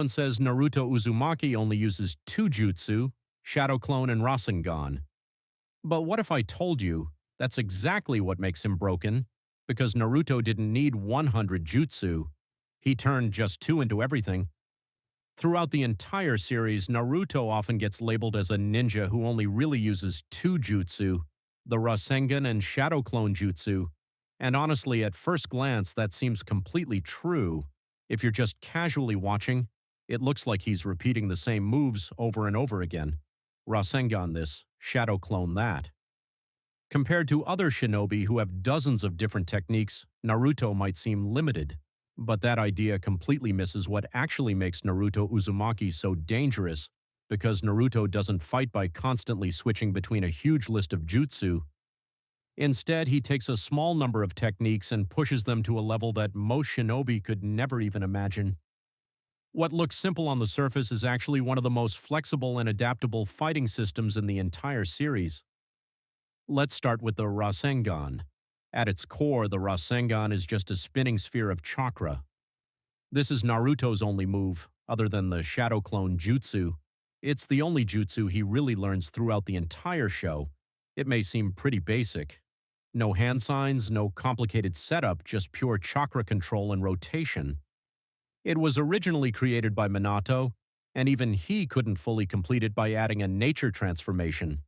One says Naruto Uzumaki only uses two jutsu, Shadow Clone and Rasengan. But what if I told you that's exactly what makes him broken? Because Naruto didn't need 100 jutsu. He turned just two into everything. Throughout the entire series, Naruto often gets labeled as a ninja who only really uses two jutsu, the Rasengan and Shadow Clone jutsu. And honestly, at first glance, that seems completely true. If you're just casually watching, it looks like he's repeating the same moves over and over again. Rasengan this, Shadow Clone that. Compared to other shinobi who have dozens of different techniques, Naruto might seem limited. But that idea completely misses what actually makes Naruto Uzumaki so dangerous, because Naruto doesn't fight by constantly switching between a huge list of jutsu. Instead, he takes a small number of techniques and pushes them to a level that most shinobi could never even imagine. What looks simple on the surface is actually one of the most flexible and adaptable fighting systems in the entire series. Let's start with the Rasengan. At its core, the Rasengan is just a spinning sphere of chakra. This is Naruto's only move, other than the Shadow Clone jutsu. It's the only jutsu he really learns throughout the entire show. It may seem pretty basic. No hand signs, no complicated setup, just pure chakra control and rotation. It was originally created by Minato, and even he couldn't fully complete it by adding a nature transformation.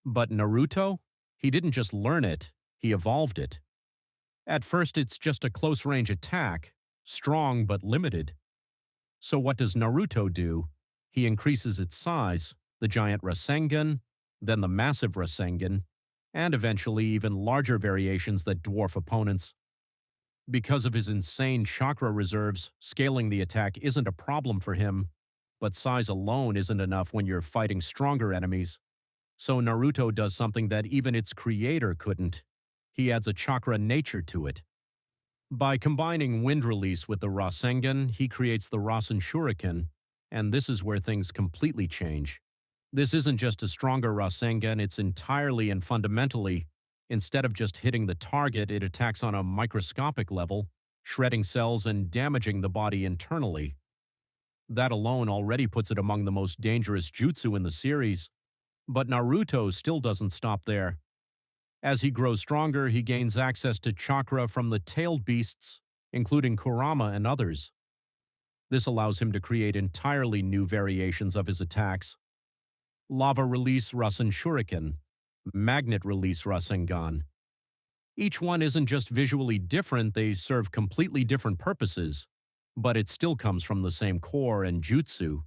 But Naruto? He didn't just learn it, he evolved it. At first, it's just a close-range attack, strong but limited. So what does Naruto do? He increases its size, the giant Rasengan, then the massive Rasengan, and eventually even larger variations that dwarf opponents. Because of his insane chakra reserves, scaling the attack isn't a problem for him, but size alone isn't enough when you're fighting stronger enemies. So Naruto does something that even its creator couldn't. He adds a chakra nature to it. By combining wind release with the Rasengan, he creates the Rasenshuriken, and this is where things completely change. This isn't just a stronger Rasengan, it's entirely and fundamentally, instead of just hitting the target, it attacks on a microscopic level, shredding cells and damaging the body internally. That alone already puts it among the most dangerous jutsu in the series. But Naruto still doesn't stop there. As he grows stronger, he gains access to chakra from the tailed beasts, including Kurama and others. This allows him to create entirely new variations of his attacks. Lava release Rasenshuriken, magnet release Rasengan. Each one isn't just visually different, they serve completely different purposes, but it still comes from the same core and jutsu,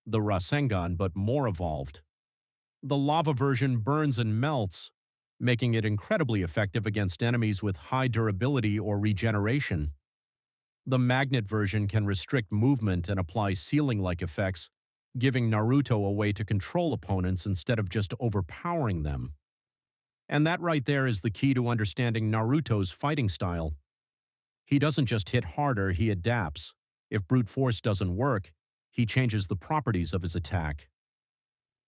the Rasengan, but more evolved. The lava version burns and melts, making it incredibly effective against enemies with high durability or regeneration. The magnet version can restrict movement and apply ceiling-like effects, giving Naruto a way to control opponents instead of just overpowering them. And that right there is the key to understanding Naruto's fighting style. He doesn't just hit harder, he adapts. If brute force doesn't work, he changes the properties of his attack.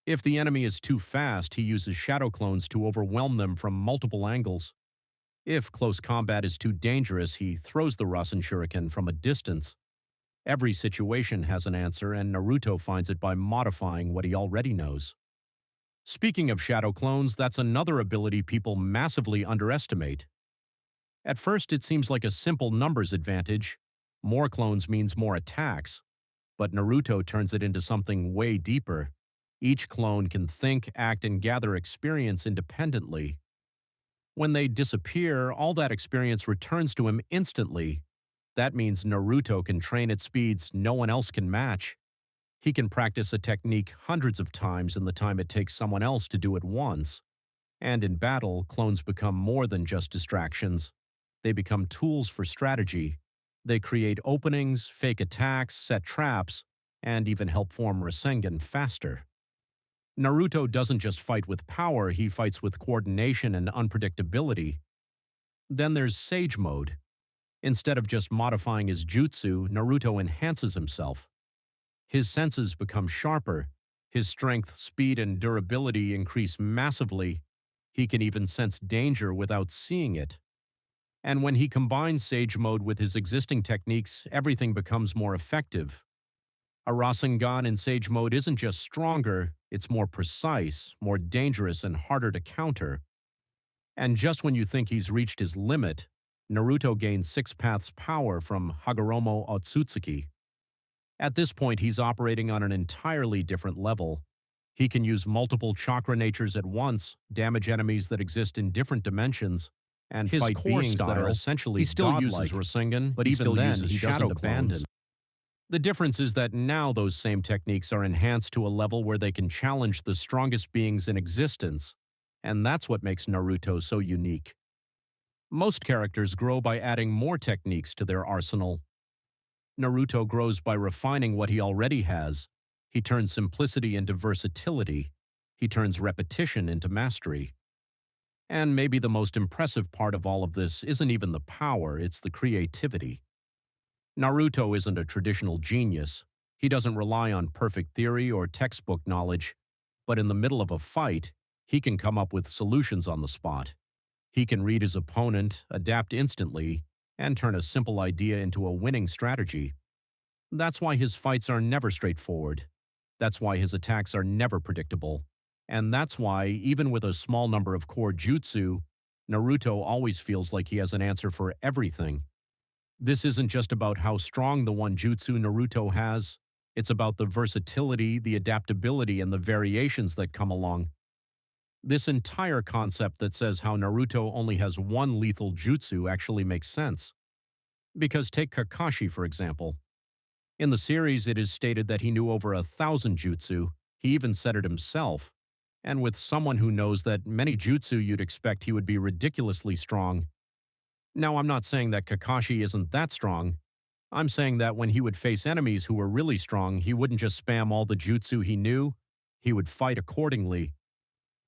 If the enemy is too fast, he uses shadow clones to overwhelm them from multiple angles. If close combat is too dangerous, he throws the Rasenshuriken from a distance. Every situation has an answer, and Naruto finds it by modifying what he already knows. Speaking of shadow clones, that's another ability people massively underestimate. At first, it seems like a simple numbers advantage. More clones means more attacks. But Naruto turns it into something way deeper. Each clone can think, act, and gather experience independently. When they disappear, all that experience returns to him instantly. That means Naruto can train at speeds no one else can match. He can practice a technique hundreds of times in the time it takes someone else to do it once. And in battle, clones become more than just distractions. They become tools for strategy. They create openings, fake attacks, set traps, and even help form Rasengan faster. Naruto doesn't just fight with power, he fights with coordination and unpredictability. Then there's Sage Mode. Instead of just modifying his jutsu, Naruto enhances himself. His senses become sharper. His strength, speed, and durability increase massively. He can even sense danger without seeing it. And when he combines Sage Mode with his existing techniques, everything becomes more effective. A Rasengan in Sage Mode isn't just stronger, it's more precise, more dangerous, and harder to counter. And just when you think he's reached his limit, Naruto gains 6 paths power from Hagoromo Otsutsuki. At this point, he's operating on an entirely different level. He can use multiple chakra natures at once, damage enemies that exist in different dimensions, and His fight core beings that are style, essentially he still uses uses Rasengan, but he even still then, uses he Shadow doesn't Clones. abandon. The difference is that now those same techniques are enhanced to a level where they can challenge the strongest beings in existence, and that's what makes Naruto so unique. Most characters grow by adding more techniques to their arsenal. Naruto grows by refining what he already has. He turns simplicity into versatility. He turns repetition into mastery. And maybe the most impressive part of all of this isn't even the power, it's the creativity. Naruto isn't a traditional genius. He doesn't rely on perfect theory or textbook knowledge, but in the middle of a fight, he can come up with solutions on the spot. He can read his opponent, adapt instantly, and turn a simple idea into a winning strategy. That's why his fights are never straightforward. That's why his attacks are never predictable. And that's why, even with a small number of core jutsu, Naruto always feels like he has an answer for everything. This isn't just about how strong the one jutsu Naruto has, it's about the versatility, the adaptability, and the variations that come along. This entire concept that says how Naruto only has one lethal jutsu actually makes sense. Because take Kakashi, for example. In the series, it is stated that he knew over 1,000 jutsu. He even said it himself. And with someone who knows that many jutsu, you'd expect he would be ridiculously strong. Now, I'm not saying that Kakashi isn't that strong. I'm saying that when he would face enemies who were really strong, he wouldn't just spam all the jutsu he knew. He would fight accordingly.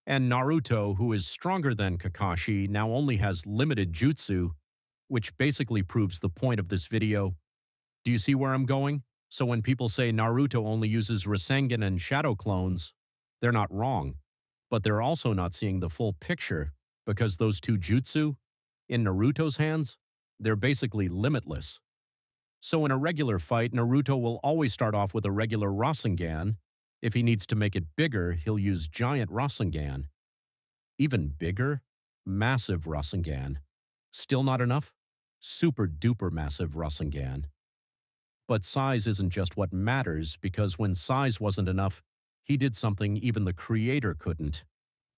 And Naruto, who is stronger than Kakashi, now only has limited jutsu, which basically proves the point of this video. Do you see where I'm going? So when people say Naruto only uses Rasengan and Shadow Clones, they're not wrong. But they're also not seeing the full picture, because those two jutsu, in Naruto's hands, they're basically limitless. So in a regular fight, Naruto will always start off with a regular Rasengan. If he needs to make it bigger, he'll use giant Rasengan. Even bigger? Massive Rasengan. Still not enough? Super duper massive Rasengan. But size isn't just what matters, because when size wasn't enough, he did something even the creator couldn't.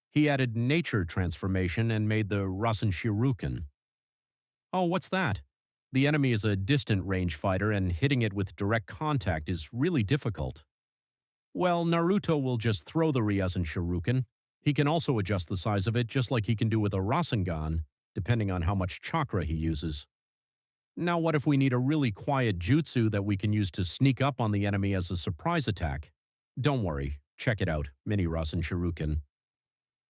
He added nature transformation and made the Rasenshuriken. Oh, what's that? The enemy is a distant range fighter, and hitting it with direct contact is really difficult. Well, Naruto will just throw the Rasenshuriken. He can also adjust the size of it just like he can do with a Rasengan, depending on how much chakra he uses. Now what if we need a really quiet jutsu that we can use to sneak up on the enemy as a surprise attack? Don't worry, check it out, Mini Rasenshuriken.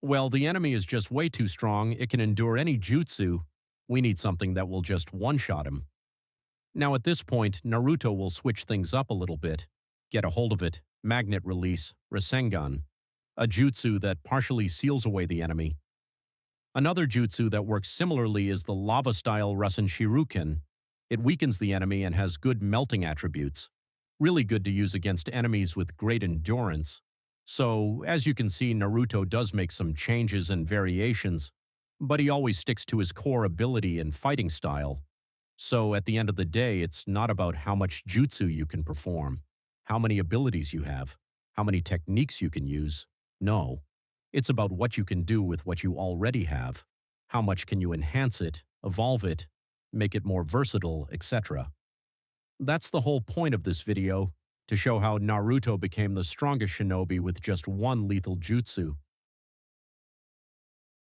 Well, the enemy is just way too strong, it can endure any jutsu. We need something that will just one-shot him. Now at this point, Naruto will switch things up a little bit. Get a hold of it, magnet release, Rasengan. A jutsu that partially seals away the enemy. Another jutsu that works similarly is the lava-style Rasenshuriken. It weakens the enemy and has good melting attributes. Really good to use against enemies with great endurance. So, as you can see, Naruto does make some changes and variations, but he always sticks to his core ability and fighting style. So, at the end of the day, it's not about how much jutsu you can perform, how many abilities you have, how many techniques you can use. No. It's about what you can do with what you already have. How much can you enhance it, evolve it, make it more versatile, etc. That's the whole point of this video, to show how Naruto became the strongest shinobi with just one lethal jutsu.